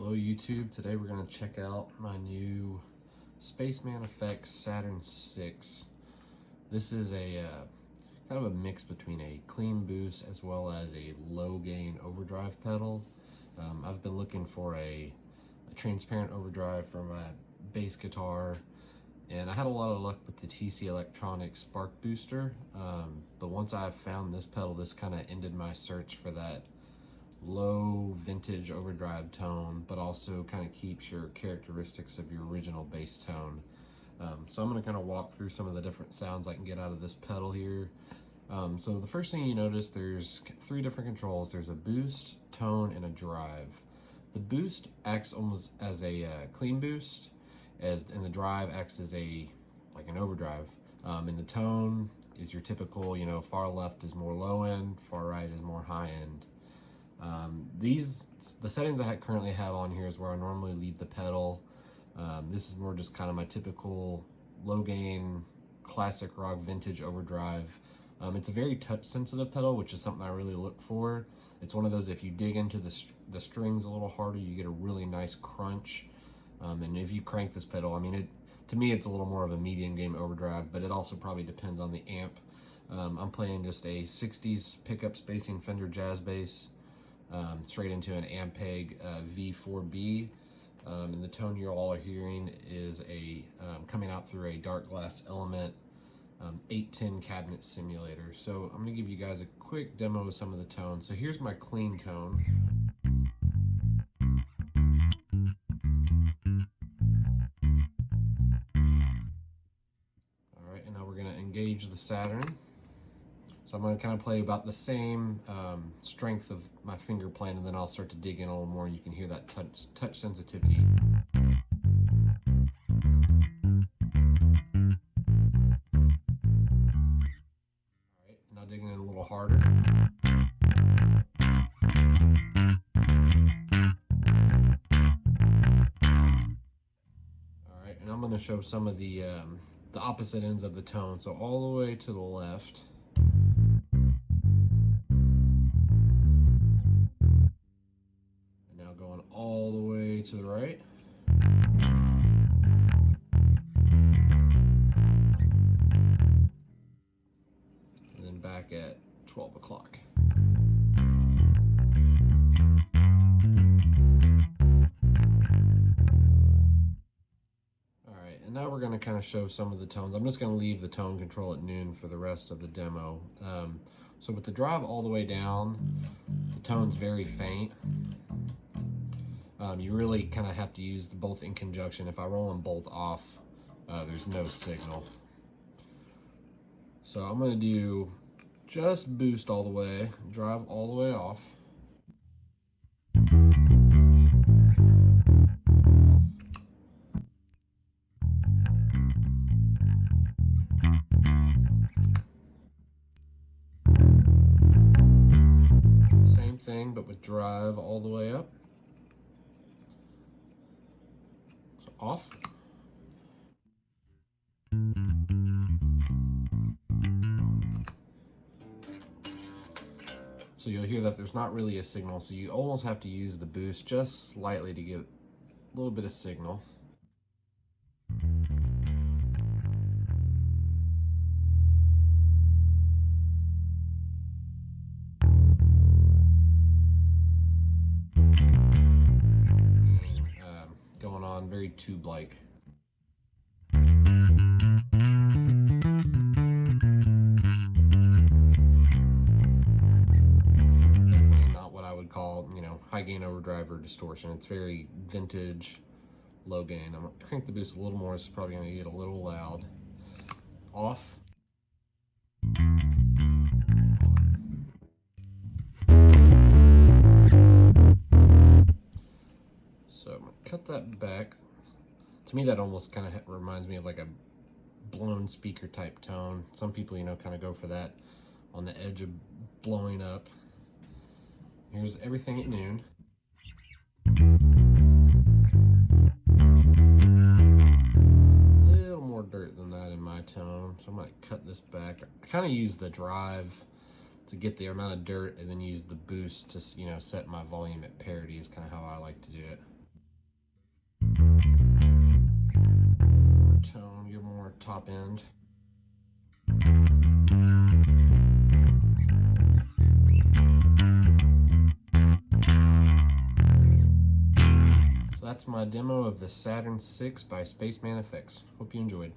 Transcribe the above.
Hello YouTube, today we're going to check out my new Spaceman Effects Saturn VI. This is a kind of a mix between a clean boost as well as a low gain overdrive pedal. I've been looking for a transparent overdrive for my bass guitar, and I had a lot of luck with the TC Electronics Spark Booster, but once I found this pedal, this kind of ended my search for that low vintage overdrive tone, but also kind of keeps your characteristics of your original bass tone. So I'm going to kind of walk through some of the different sounds I can get out of this pedal here. So the first thing you notice, there's three different controls. There's a boost, tone, and a drive. The boost acts almost as a clean boost, and the drive acts as like an overdrive. And the tone is your typical, far left is more low end, far right is more high end. The settings I currently have on here is where I normally leave the pedal. This is more just kind of my typical low gain, classic rock vintage overdrive. It's a very touch sensitive pedal, which is something I really look for. It's one of those, if you dig into the strings a little harder, you get a really nice crunch. And if you crank this pedal, to me it's a little more of a medium gain overdrive, but it also probably depends on the amp. I'm playing just a 60s pickup spacing Fender jazz bass. Straight into an Ampeg V4B, and the tone you all are hearing is coming out through a dark glass element 810 cabinet simulator. So I'm going to give you guys a quick demo of some of the tones. So here's my clean tone. Alright, and now we're going to engage the Saturn. So I'm going to kind of play about the same strength of my finger playing, and then I'll start to dig in a little more and you can hear that touch sensitivity. Alright, now digging in a little harder. Alright, and I'm going to show some of the opposite ends of the tone. So all the way to the left. Going all the way to the right. And then back at 12 o'clock. Alright, and now we're going to kind of show some of the tones. I'm just going to leave the tone control at noon for the rest of the demo. So with the drive all the way down, the tone's very faint. You really kind of have to use both in conjunction. If I roll them both off, there's no signal. So I'm going to do just boost all the way, drive all the way off. Same thing, but with drive all the way up. Off. So you'll hear that there's not really a signal, so you almost have to use the boost just slightly to get a little bit of signal. Going on very tube-like. Definitely not what I would call, high gain overdrive or distortion. It's very vintage, low gain. I'm gonna crank the boost a little more. It's probably gonna get a little loud. Off. So I'm gonna cut that back. To me, that almost kind of reminds me of like a blown speaker type tone. Some people, kind of go for that on the edge of blowing up. Here's everything at noon. A little more dirt than that in my tone, so I'm gonna cut this back. I kind of use the drive to get the amount of dirt, and then use the boost to set my volume at parity is kind of how I like to do it. top end. So that's my demo of the Saturn VI by Spaceman Effects. Hope you enjoyed.